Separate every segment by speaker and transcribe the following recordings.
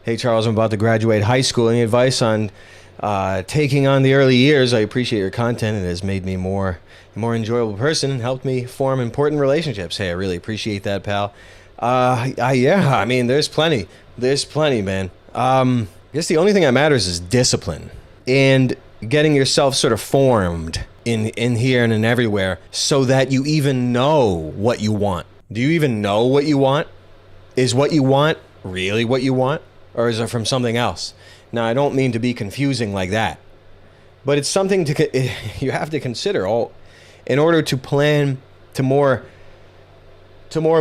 Speaker 1: Hey, Charles, I'm about to graduate high school. Any advice on taking on the early years? I appreciate your content. It has made me a more enjoyable person and helped me form important relationships. Hey, I really appreciate that, pal. Yeah, I mean, there's plenty. There's plenty, man. I guess the only thing that matters is discipline and getting yourself sort of formed in here and in everywhere so that you even know what you want. Do you even know what you want? Is what you want really what you want? Or is it from something else? Now, I don't mean to be confusing like that, but it's something you have to consider all in order to plan to more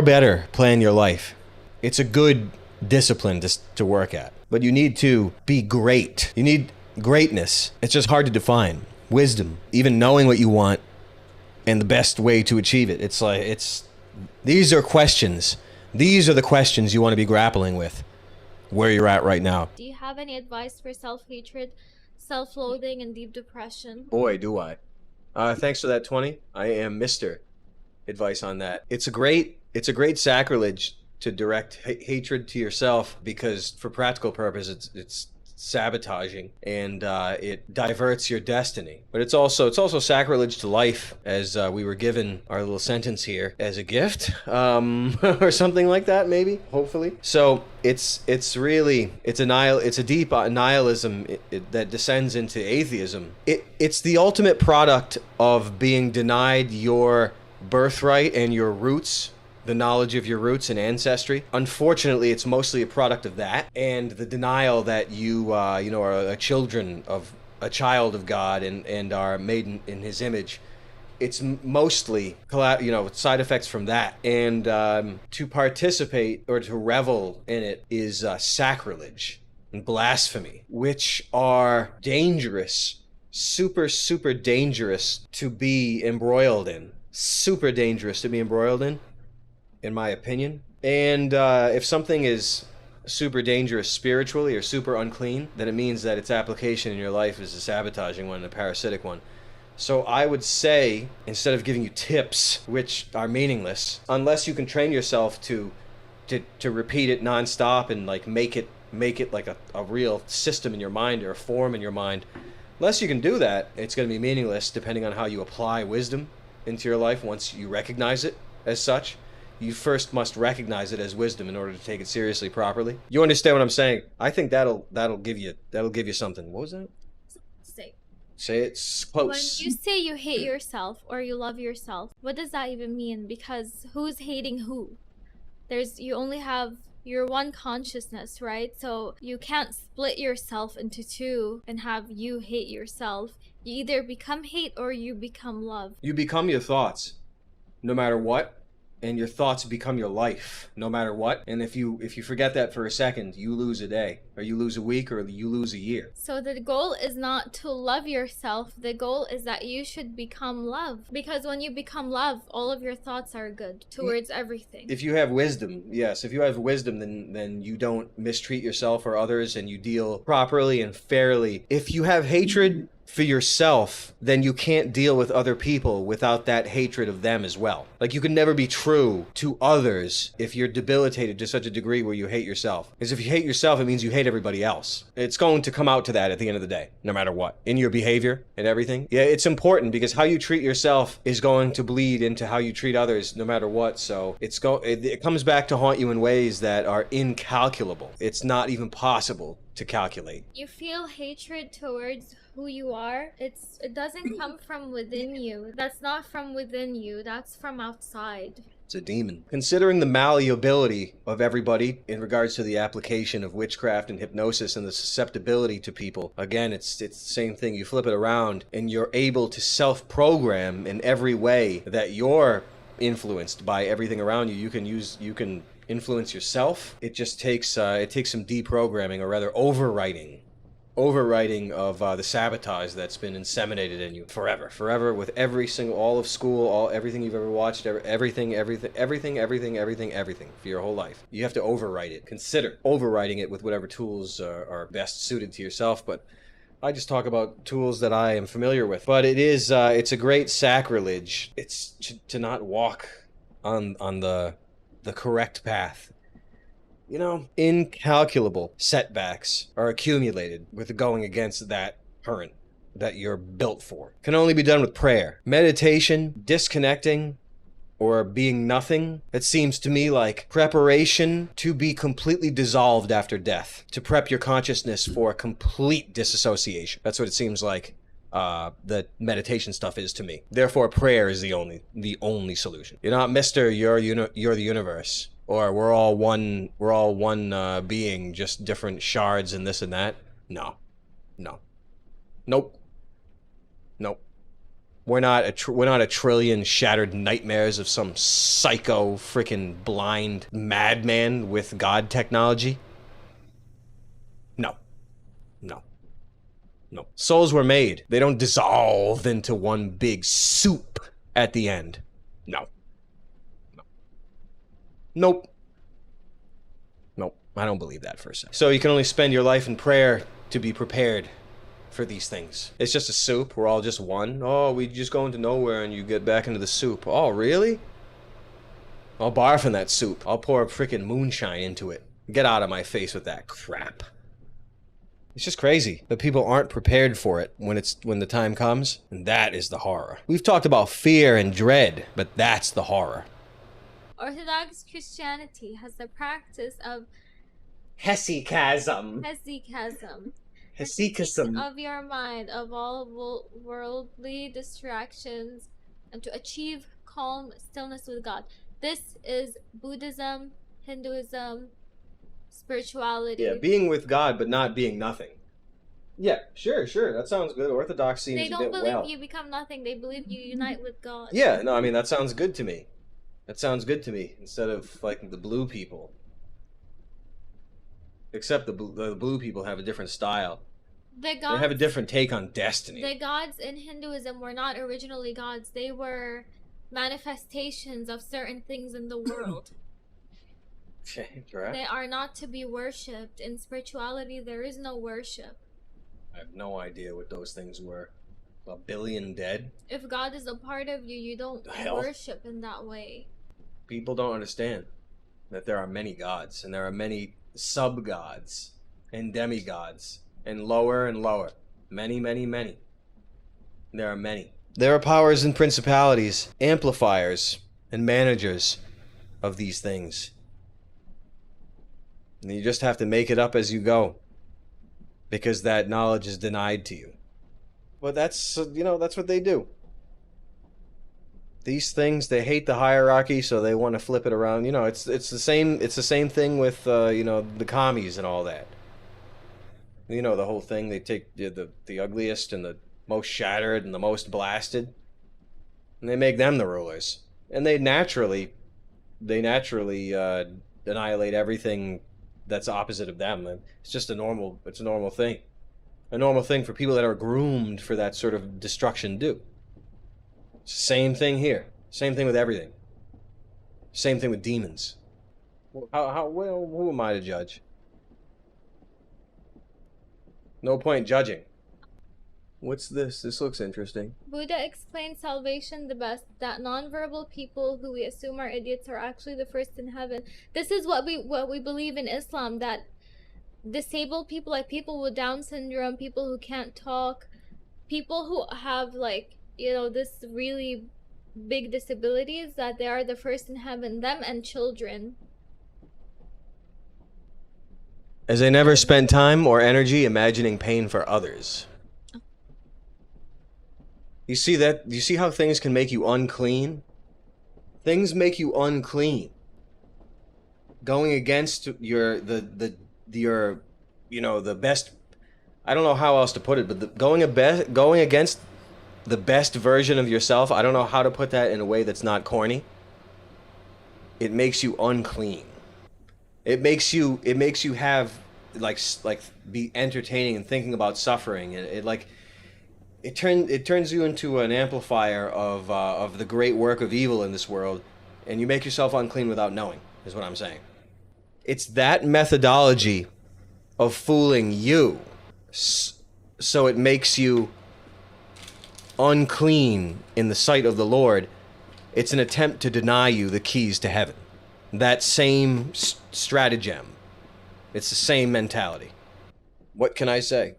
Speaker 1: better plan your life. It's a good discipline to work at, but you need to be great. You need greatness. It's just hard to define. Wisdom, even knowing what you want and the best way to achieve it. These are questions. These are the questions you want to be grappling with where you're at right now.
Speaker 2: Do you have any advice for self-hatred, self-loathing, and deep depression?
Speaker 1: Boy, do I. Thanks for that 20. I am Mr. Advice on that. It's a great sacrilege to direct hatred to yourself because for practical purposes it's sabotaging and it diverts your destiny. But it's also sacrilege to life, as we were given our little sentence here as a gift, or something like that, maybe, hopefully. So it's a deep nihilism that descends into atheism. It's the ultimate product of being denied your birthright and your roots, the knowledge of your roots and ancestry. Unfortunately, it's mostly a product of that and the denial that you are a child of God and are made in His image. It's mostly side effects from that, and to participate or to revel in it is sacrilege and blasphemy, which are dangerous, super dangerous to be embroiled in. Super dangerous to be embroiled in my opinion. And if something is super dangerous spiritually or super unclean, then it means that its application in your life is a sabotaging one, a parasitic one. So I would say, instead of giving you tips, which are meaningless, unless you can train yourself to repeat it nonstop and like make it like a real system in your mind or a form in your mind, unless you can do that, it's going to be meaningless depending on how you apply wisdom into your life once you recognize it as such. You first must recognize it as wisdom in order to take it seriously properly. You understand what I'm saying? I think that'll give you something. What was that? Say it's close.
Speaker 2: When you say you hate yourself or you love yourself, what does that even mean? Because who's hating who? You only have your one consciousness, right? So you can't split yourself into two and have you hate yourself. You either become hate or you become love.
Speaker 1: You become your thoughts, no matter what. And your thoughts become your life, no matter what. And if you forget that for a second, you lose a day, or you lose a week, or you lose a year.
Speaker 2: So the goal is not to love yourself. The goal is that you should become love. Because when you become love, all of your thoughts are good towards everything.
Speaker 1: If you have wisdom, yes. If you have wisdom, then you don't mistreat yourself or others, and you deal properly and fairly. If you have hatred for yourself, then you can't deal with other people without that hatred of them as well. Like, you can never be true to others if you're debilitated to such a degree where you hate yourself. Because if you hate yourself, it means you hate everybody else. It's going to come out to that at the end of the day, no matter what. In your behavior and everything. Yeah, it's important because how you treat yourself is going to bleed into how you treat others no matter what. So it comes back to haunt you in ways that are incalculable. It's not even possible to calculate.
Speaker 2: You feel hatred towards who you are. It doesn't come from within you. That's not from within you. That's from outside.
Speaker 1: It's a demon. Considering the malleability of everybody in regards to the application of witchcraft and hypnosis and the susceptibility to people, again, it's the same thing. You flip it around and you're able to self-program in every way that you're influenced by everything around you. You can influence yourself. It just takes some deprogramming, or rather overwriting of the sabotage that's been inseminated in you forever, with every single, all of school, everything you've ever watched, everything for your whole life. You have to overwrite it. Consider overwriting it with whatever tools are best suited to yourself, but I just talk about tools that I am familiar with. But it's a great sacrilege. It's to not walk on the correct path You know, incalculable setbacks are accumulated with going against that current that you're built for. Can only be done with prayer. Meditation, disconnecting, or being nothing, it seems to me like preparation to be completely dissolved after death, to prep your consciousness for complete disassociation. That's what it seems like the meditation stuff is to me. Therefore, prayer is the only solution. You're not Mr. You're the universe, or we're all one being, just different shards and this and that. No, nope. We're not a trillion shattered nightmares of some psycho freaking blind madman with God technology. No. Souls were made. They don't dissolve into one big soup at the end. No. Nope. I don't believe that for a second. So you can only spend your life in prayer to be prepared for these things. It's just a soup. We're all just one. Oh, we just go into nowhere and you get back into the soup. Oh, really? I'll barf in that soup. I'll pour a freaking moonshine into it. Get out of my face with that crap. It's just crazy that people aren't prepared for it when the time comes, and that is the horror. We've talked about fear and dread, but that's the horror.
Speaker 2: Orthodox Christianity has the practice of
Speaker 1: hesychasm.
Speaker 2: Of your mind, of all worldly distractions, and to achieve calm stillness with God. This is Buddhism, Hinduism, spirituality.
Speaker 1: Yeah, being with God but not being nothing. Yeah, sure, that sounds good. Orthodox seems a bit well.
Speaker 2: They don't believe you become nothing. They believe you unite with God.
Speaker 1: Yeah, no, I mean, that sounds good to me. Instead of like the blue people. Except the blue people have a different style. They have a different take on destiny.
Speaker 2: The gods in Hinduism were not originally gods. They were manifestations of certain things in the world.
Speaker 1: Correct.
Speaker 2: They are not to be worshipped. In spirituality, there is no worship.
Speaker 1: I have no idea what those things were. A billion dead?
Speaker 2: If God is a part of you, you don't worship in that way.
Speaker 1: People don't understand that there are many gods, and there are many sub-gods and demigods, and lower. Many. There are many. There are powers and principalities, amplifiers, and managers of these things. And you just have to make it up as you go, because that knowledge is denied to you. But that's what they do. These things, they hate the hierarchy, so they want to flip it around. It's the same thing with the commies and all that. The whole thing, they take the ugliest and the most shattered and the most blasted, and they make them the rulers. And they naturally annihilate everything that's opposite of them. It's a normal thing. A normal thing for people that are groomed for that sort of destruction do. Same thing here. Same thing with everything. Same thing with demons. Who am I to judge? No point judging. What's this? This looks interesting.
Speaker 2: Buddha explained salvation the best, that nonverbal people who we assume are idiots are actually the first in heaven. This is what we believe in Islam, that disabled people, like people with Down syndrome, people who can't talk, people who have this really big disabilities, that they are the first in heaven, them and children.
Speaker 1: As they never spent time or energy imagining pain for others. You see how things can make you unclean? Things make you unclean. Going against your best, I don't know how else to put it, but going against the best version of yourself, I don't know how to put that in a way that's not corny. It makes you unclean. It makes you have be entertaining and thinking about suffering, and it turns you into an amplifier of the great work of evil in this world, and you make yourself unclean without knowing, is what I'm saying. It's that methodology of fooling you, so it makes you unclean in the sight of the Lord. It's an attempt to deny you the keys to heaven. That same stratagem It's the same mentality. What can I say?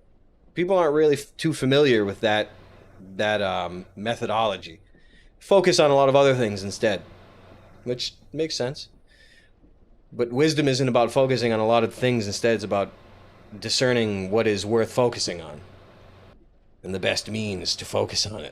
Speaker 1: People aren't really too familiar with that methodology. Focus on a lot of other things instead, which makes sense. But wisdom isn't about focusing on a lot of things. Instead, it's about discerning what is worth focusing on and the best means to focus on it.